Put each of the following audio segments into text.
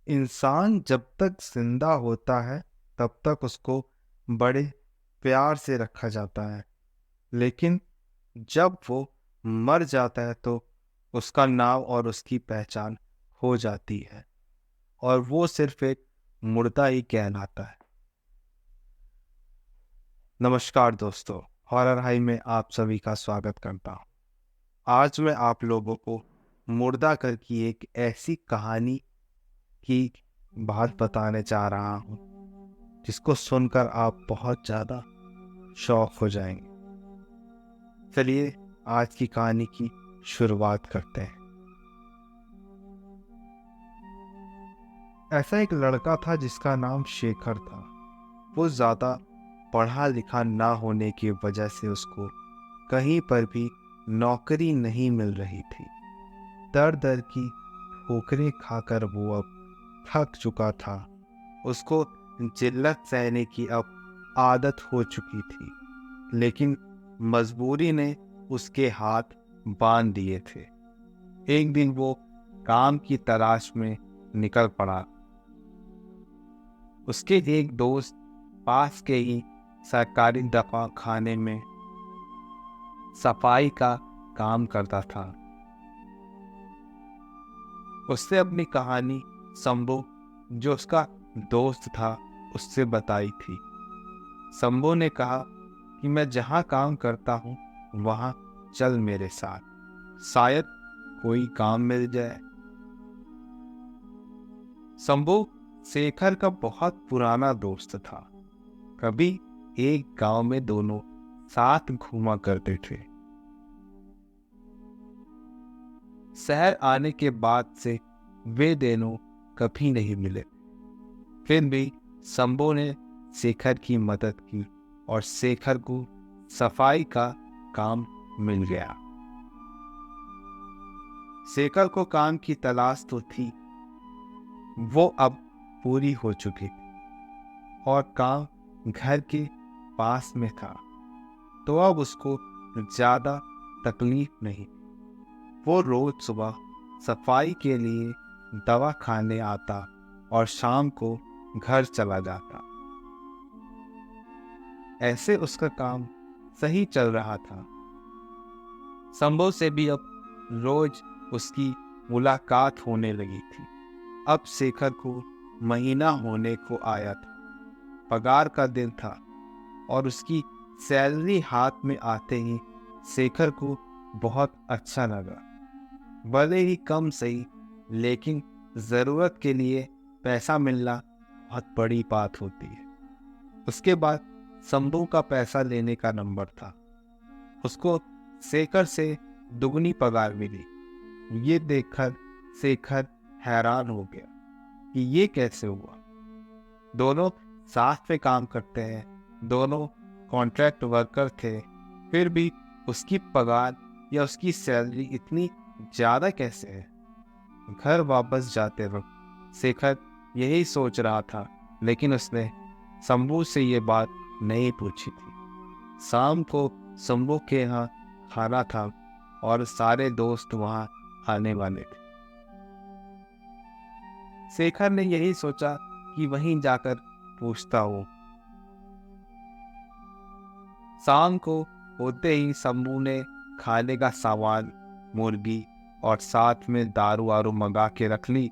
इंसान जब तक जिंदा होता है तब तक उसको बड़े प्यार से रखा जाता है, लेकिन जब वो मर जाता है तो उसका नाम और उसकी पहचान हो जाती है और वो सिर्फ एक मुर्दा ही कहलाता है। नमस्कार दोस्तों, हॉरर हाई में आप सभी का स्वागत करता हूँ। आज मैं आप लोगों को मुर्दा घर की एक ऐसी कहानी की बात बताने जा रहा हूँ जिसको सुनकर आप बहुत ज़्यादा शौक हो जाएंगे। चलिए आज की कहानी की शुरुआत करते हैं। ऐसा एक लड़का था जिसका नाम शेखर था। वो ज़्यादा पढ़ा लिखा ना होने की वजह से उसको कहीं पर भी नौकरी नहीं मिल रही थी। दर दर की ठोकरें खाकर वो अब थक चुका था। उसको जिल्लत सहने की अब आदत हो चुकी थी, लेकिन मजबूरी ने उसके हाथ बांध दिए थे। एक दिन वो काम की तलाश में निकल पड़ा। उसके एक दोस्त पास के ही सरकारी दवाखाने में सफाई का काम करता था। उससे अपनी कहानी शंभू, जो उसका दोस्त था, उससे बताई थी। शंभू ने कहा कि मैं जहाँ काम करता हूँ वहाँ चल मेरे साथ, शायद कोई काम मिल जाए। शंभू शेखर का बहुत पुराना दोस्त था। कभी एक गांव में दोनों साथ घूमा करते थे। शहर आने के बाद से वे दोनों कभी नहीं मिले। फिर भी शंभू ने शेखर की मदद की और शेखर को सफाई का काम मिल गया। शेखर को काम की तलाश तो थी, वो अब पूरी हो चुकी और काम घर के पास में था, तो अब उसको ज्यादा तकलीफ नहीं। वो रोज सुबह सफाई के लिए दवा खाने आता और शाम को घर चला जाता। ऐसे उसका काम सही चल रहा था। शंभू से भी अब रोज उसकी मुलाकात होने लगी थी। अब शेखर को महीना होने को आया था। पगार का दिन था और उसकी सैलरी हाथ में आते ही शेखर को बहुत अच्छा लगा। भले ही कम सही, लेकिन जरूरत के लिए पैसा मिलना बहुत बड़ी बात होती है। उसके बाद शंभू का पैसा लेने का नंबर था। उसको शेखर से दुगनी पगार मिली। ये देखकर शेखर हैरान हो गया कि ये कैसे हुआ। दोनों साथ में काम करते हैं, दोनों कॉन्ट्रैक्ट वर्कर थे, फिर भी उसकी पगार या उसकी सैलरी इतनी ज्यादा कैसे है। घर वापस जाते वक्त शेखर यही सोच रहा था, लेकिन उसने शंभू से ये बात नहीं पूछी थी। शाम को शंभू के यहाँ खाना था और सारे दोस्त वहाँ आने वाले थे। शेखर ने यही सोचा कि वहीं जाकर पूछता हूँ। शाम को होते ही शंभू ने खाने का सामान, मुर्गी और साथ में दारू वारू मंगा के रख ली।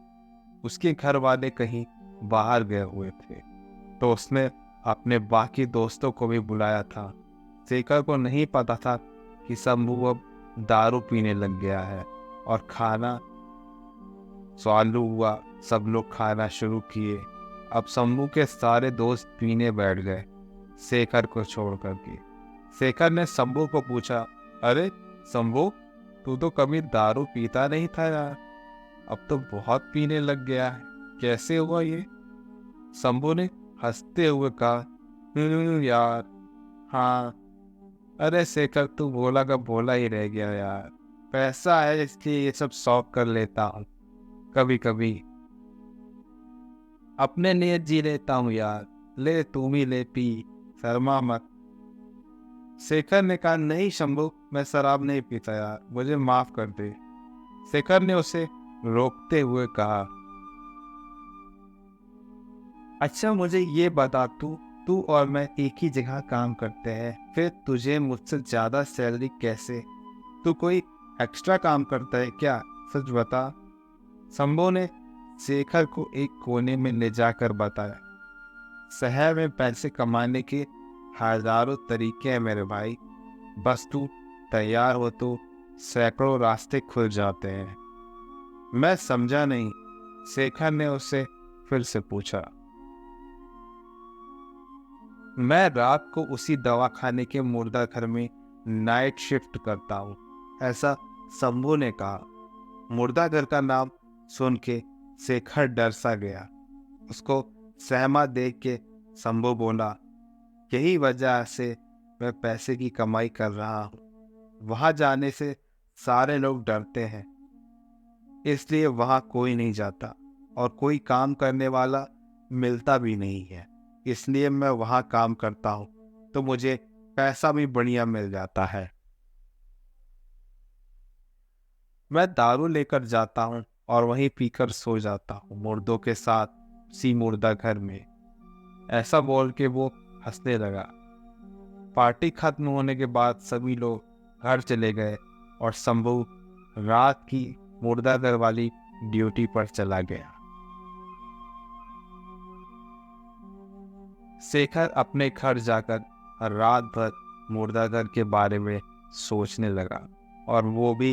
उसके घर वाले कहीं बाहर गए हुए थे, तो उसने अपने बाकी दोस्तों को भी बुलाया था। शेखर को नहीं पता था कि शंभू अब दारू पीने लग गया है और खाना चालू हुआ। सब लोग खाना शुरू किए। अब शंभू के सारे दोस्त पीने बैठ गए, शेखर को छोड़ करके। शेखर ने शंभू को पूछा, अरे शंभू, तू तो कभी दारू पीता नहीं था यार, अब तो बहुत पीने लग गया है, कैसे हुआ ये?" शंभू ने हंसते हुए कहा, यार, हाँ, अरे शेखर, तू भोला का भोला ही रह गया यार। पैसा है इसलिए ये सब शौक कर लेता हूँ कभी कभी। अपने लिए जी लेता हूँ यार, ले तुम ही ले, पी, शर्मा मत। शेखर ने कहा, नहीं शंभू, मैं शराब नहीं पीता यार, मुझे माफ कर दे। शेखर ने उसे रोकते हुए कहा, अच्छा मुझे ये बता, तू तू और मैं एक ही जगह काम करते हैं, फिर तुझे मुझसे ज्यादा सैलरी कैसे? तू कोई एक्स्ट्रा काम करता है क्या? सच बता। शंभू ने शेखर को एक कोने में ले जाकर बताया, शहर में पैसे कमाने के हजारों तरीके हैं मेरे भाई, बस तू तैयार हो तो सैकड़ों रास्ते खुल जाते हैं। मैं समझा नहीं, शेखर ने उससे फिर से पूछा। मैं रात को उसी दवाखाने के मुर्दा घर में नाइट शिफ्ट करता हूँ, ऐसा शंभू ने कहा। मुर्दा घर का नाम सुन के शेखर डर सा गया। उसको सहमा देख के शंभू बोला, यही वजह से मैं पैसे की कमाई कर रहा हूँ। वहां जाने से सारे लोग डरते हैं, इसलिए वहां कोई नहीं जाता और कोई काम करने वाला मिलता भी नहीं है। इसलिए मैं वहां काम करता हूँ तो मुझे पैसा भी बढ़िया मिल जाता है। मैं दारू लेकर जाता हूँ और वहीं पीकर सो जाता हूँ मुर्दों के साथ, उसी मुर्दा घर में। ऐसा बोल के वो हंसने लगा। पार्टी खत्म होने के बाद सभी लोग घर चले गए और शंभू रात की मुर्दा घर वाली ड्यूटी पर चला गया। शेखर अपने घर जाकर रात भर मुर्दा घर के बारे में सोचने लगा, और वो भी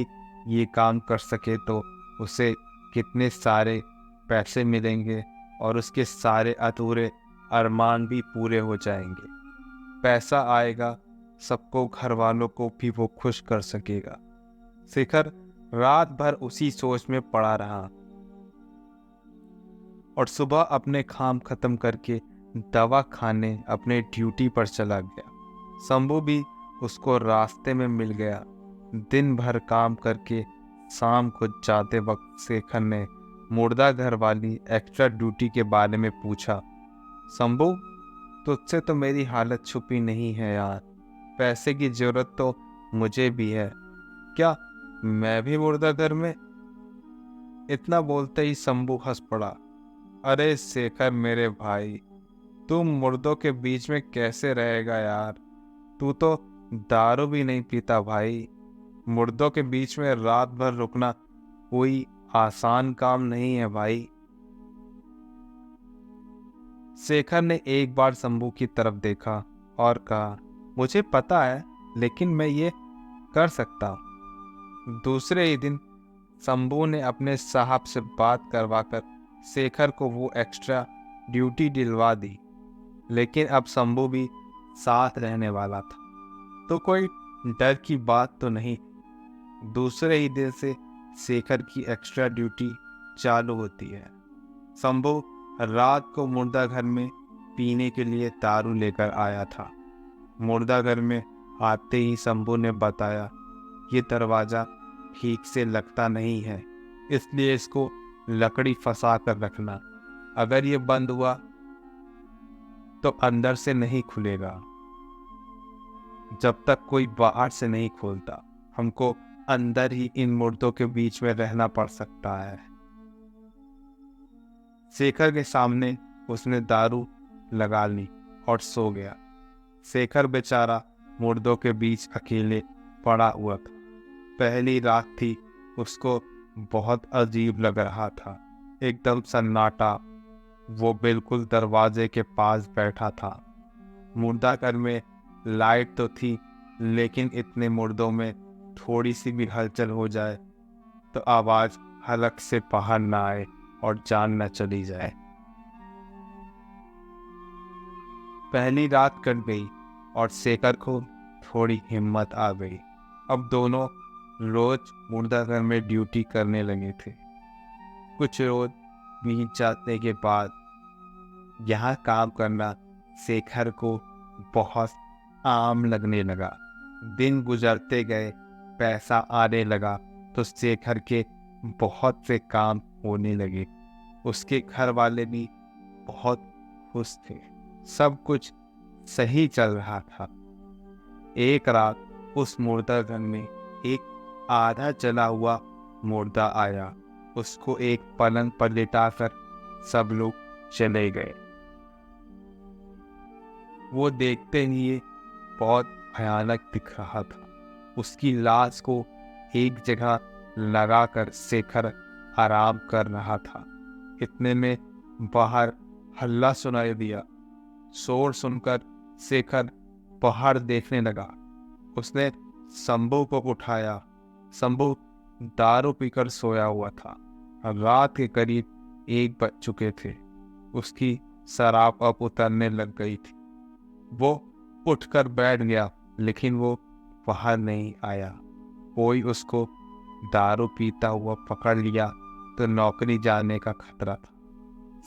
ये काम कर सके तो उसे कितने सारे पैसे मिलेंगे और उसके सारे अधूरे अरमान भी पूरे हो जाएंगे। पैसा आएगा, सबको, घर वालों को भी वो खुश कर सकेगा। शेखर रात भर उसी सोच में पड़ा रहा और सुबह अपने काम खत्म करके दवा खाने अपने ड्यूटी पर चला गया। शंभू भी उसको रास्ते में मिल गया। दिन भर काम करके शाम को जाते वक्त शेखर ने मुर्दा घर वाली एक्स्ट्रा ड्यूटी के बारे में पूछा। शंभू, तुझसे तो मेरी हालत छुपी नहीं है यार, पैसे की जरूरत तो मुझे भी है, क्या मैं भी मुर्दा घर में? इतना बोलते ही शंभू हंस पड़ा। अरे शेखर मेरे भाई, तू मुर्दों के बीच में कैसे रहेगा यार? तू तो दारू भी नहीं पीता भाई। मुर्दों के बीच में रात भर रुकना कोई आसान काम नहीं है भाई। शेखर ने एक बार शंभू की तरफ देखा और कहा, मुझे पता है, लेकिन मैं ये कर सकता हूँ। दूसरे ही दिन शंभू ने अपने साहब से बात करवाकर शेखर को वो एक्स्ट्रा ड्यूटी दिलवा दी। लेकिन अब शंभू भी साथ रहने वाला था तो कोई डर की बात तो नहीं। दूसरे ही दिन से शेखर की एक्स्ट्रा ड्यूटी चालू होती है। शंभू रात को मुर्दा घर में पीने के लिए दारू लेकर आया था। मुर्दा घर में आते ही शंभू ने बताया, ये दरवाज़ा ठीक से लगता नहीं है, इसलिए इसको लकड़ी फंसा कर रखना। अगर ये बंद हुआ तो अंदर से नहीं खुलेगा। जब तक कोई बाहर से नहीं खोलता, हमको अंदर ही इन मुर्दों के बीच में रहना पड़ सकता है। शेखर के सामने उसने दारू लगा ली और सो गया। शेखर बेचारा मुर्दों के बीच अकेले पड़ा हुआ था। पहली रात थी, उसको बहुत अजीब लग रहा था। एकदम सन्नाटा। वो बिल्कुल दरवाजे के पास बैठा था। मुर्दा घर में लाइट तो थी, लेकिन इतने मुर्दों में थोड़ी सी भी हलचल हो जाए तो आवाज हलक से बाहर ना आए और जान न चली जाए। पहली रात कट गई और शेखर को थोड़ी हिम्मत आ गई। अब दोनों रोज मुर्दा घर में ड्यूटी करने लगे थे। कुछ रोज बीत जाने के बाद यहाँ काम करना शेखर को बहुत आम लगने लगा। दिन गुजरते गए, पैसा आने लगा तो शेखर के बहुत से काम होने लगे। उसके घर वाले भी बहुत खुश थे। सब कुछ सही चल रहा था। एक रात उस मुर्दा घर में एक आधा जला हुआ मुर्दा आया। उसको एक पलंग पर लिटाकर सब लोग चले गए। वो देखते ही ये बहुत भयानक दिख रहा था। उसकी लाश को एक जगह लगाकर शेखर आराम कर रहा था। इतने में बाहर हल्ला सुनाई दिया। शोर सुनकर शेखर बाहर देखने लगा। उसने शंभू को उठाया। शंभू दारू पीकर सोया हुआ था। रात के करीब 1 बज चुके थे। उसकी शराब अब उतरने लग गई थी। वो उठकर बैठ गया, लेकिन वो बाहर नहीं आया। कोई उसको दारू पीता हुआ पकड़ लिया तो नौकरी जाने का खतरा था।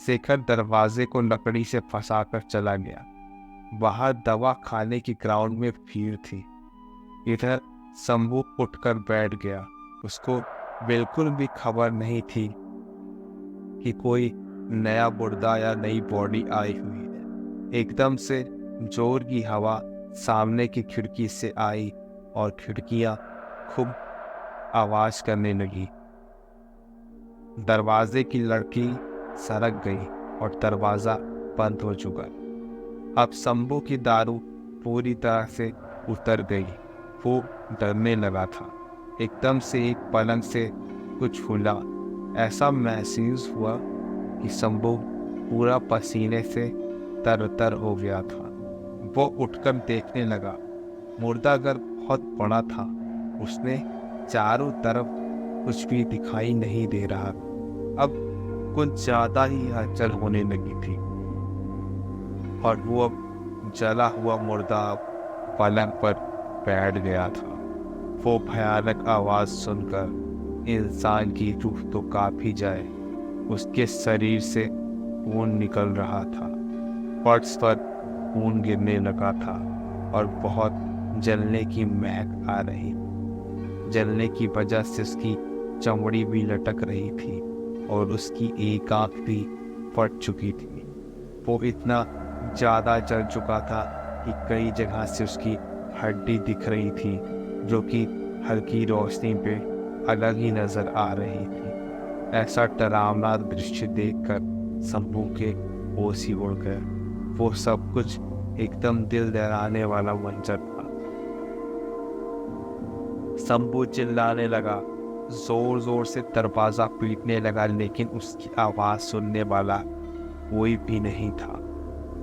शेखर दरवाजे को लकड़ी से फंसाकर चला गया। बाहर दवा खाने की ग्राउंड में भीड़ थी। इधर शंभू उठकर बैठ गया। उसको बिल्कुल भी खबर नहीं थी कि कोई नया मुर्दा या नई बॉडी आई हुई है। एकदम से जोर की हवा सामने की खिड़की से आई और खिड़कियां खूब आवाज करने लगी। दरवाजे की लड़की सरक गई और दरवाजा बंद हो चुका। अब शंभू की दारू पूरी तरह से उतर गई। वो डरने लगा था। एकदम से एक पलंग से कुछ खुला। ऐसा महसूस हुआ कि शंभू पूरा पसीने से तर-तर हो गया था। वो उठकर देखने लगा। मुर्दाघर बहुत बड़ा था। उसने चारों तरफ कुछ भी दिखाई नहीं दे रहा। अब कुछ ज्यादा ही हलचल होने लगी थी और वो अब जला हुआ मुर्दा पलंग पर बैठ गया था। वो भयानक आवाज सुनकर इंसान की रूह तो कांप ही जाए। उसके शरीर से खून निकल रहा था। फर्श पर खून गिरने लगा था और बहुत जलने की महक आ रही। जलने की वजह से उसकी चमड़ी भी लटक रही थी और उसकी एक आंख भी फट चुकी थी। वो इतना ज़्यादा जल चुका था कि कई जगह से उसकी हड्डी दिख रही थी, जो कि हल्की रोशनी पे अलग ही नज़र आ रही थी। ऐसा डरावना दृश्य देखकर शंभू के होश ही उड़ गए। वो सब कुछ एकदम दिल दहलाने वाला मंजर था। शंभू चिल्लाने लगा, जोर जोर से दरवाजा पीटने लगा, लेकिन उसकी आवाज सुनने वाला कोई भी नहीं था।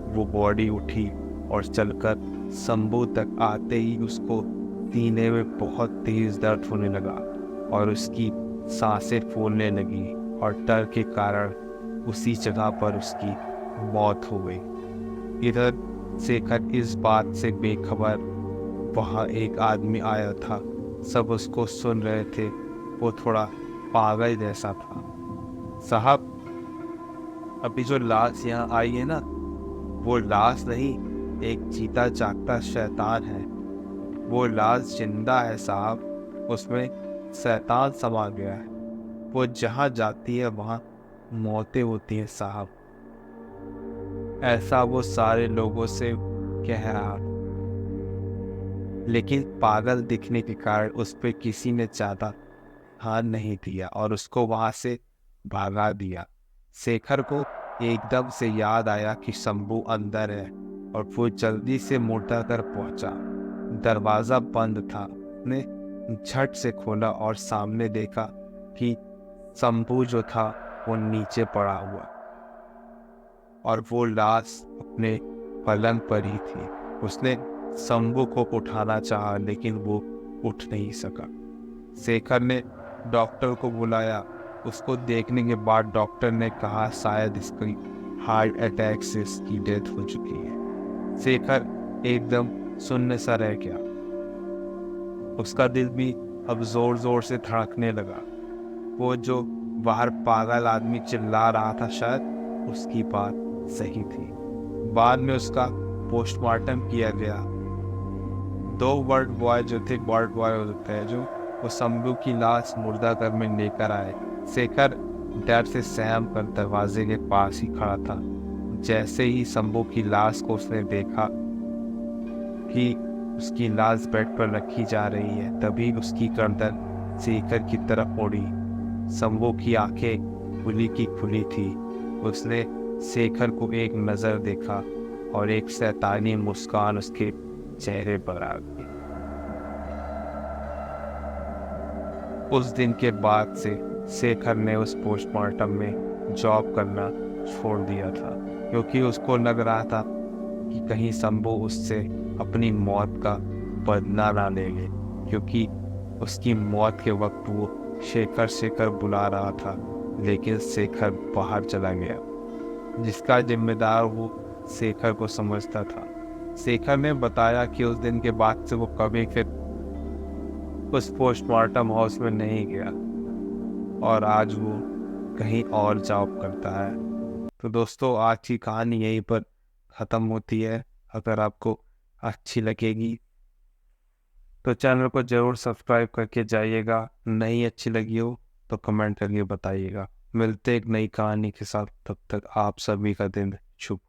वो बॉडी उठी और चलकर शंभू तक आते ही उसको सीने में बहुत तेज दर्द होने लगा और उसकी सांसें फूलने लगी और डर के कारण उसी जगह पर उसकी मौत हो गई। इधर शेखर इस बात से बेखबर। वहाँ एक आदमी आया था। सब उसको सुन रहे थे। वो थोड़ा पागल जैसा था। साहब, अभी जो लाश यहाँ आई है ना, वो लाश नहीं, एक जीता जागता शैतान है। वो लाश जिंदा है साहब, उसमें शैतान समा गया है। वो जहाँ जाती है वहाँ मौतें होती हैं साहब। ऐसा वो सारे लोगों से कह रहा था, लेकिन पागल दिखने के कारण उस पर किसी ने ज्यादा ध्यान नहीं दिया और उसको वहां से भागा दिया। शेखर को एकदम से याद आया कि शंभू अंदर है और वो जल्दी से मुर्दाघर पहुंचा। दरवाजा बंद था। उसने झट से खोला और सामने देखा कि शंभू जो था वो नीचे पड़ा हुआ और वो लाश अपने पलंग पर ही थी। उसने शंभू को उठाना चाहा, लेकिन वो उठ नहीं सका। शेखर ने डॉक्टर को बुलाया। उसको देखने के बाद डॉक्टर ने कहा शायद इसकी हार्ट अटैक से इसकी डेथ हो चुकी है। शेखर एकदम सुन्न सा रह गया। उसका दिल भी अब जोर जोर से धड़कने लगा। वो जो बाहर पागल आदमी चिल्ला रहा था, शायद उसकी बात सही थी। बाद में उसका पोस्टमार्टम किया गया। 2 वार्ड बॉय जो थे, वार्ड बॉय होते हैं जो, वो शंभू की लाश मुर्दाघर में लेकर आए। शेखर डर से सहम कर दरवाजे के पास ही खड़ा था। जैसे ही शंभू की लाश को उसने देखा कि उसकी लाश बेड पर रखी जा रही है, तभी उसकी गर्दन शेखर की तरफ मुड़ी। शंभू की आंखें खुली की खुली थी। उसने शेखर को एक नज़र देखा और एक शैतानी मुस्कान उसके चेहरे पर आ गई। उस दिन के बाद से शेखर ने उस पोस्टमार्टम में जॉब करना छोड़ दिया था, क्योंकि उसको लग रहा था कि कहीं शंभू उससे अपनी मौत का बदला ना ले ले, क्योंकि उसकी मौत के वक्त वो शेखर शेखर बुला रहा था, लेकिन शेखर बाहर चला गया, जिसका जिम्मेदार वो शेखर को समझता था। शेखर ने बताया कि उस दिन के बाद से वो कभी फिर उस पोस्टमार्टम हाउस में नहीं गया और आज वो कहीं और जॉब करता है। तो दोस्तों, आज की कहानी यहीं पर ख़त्म होती है। अगर आपको अच्छी लगेगी तो चैनल को ज़रूर सब्सक्राइब करके जाइएगा। नहीं अच्छी लगी हो तो कमेंट करके बताइएगा। मिलते एक नई कहानी के साथ, तब तक आप सभी का दिन शुभ।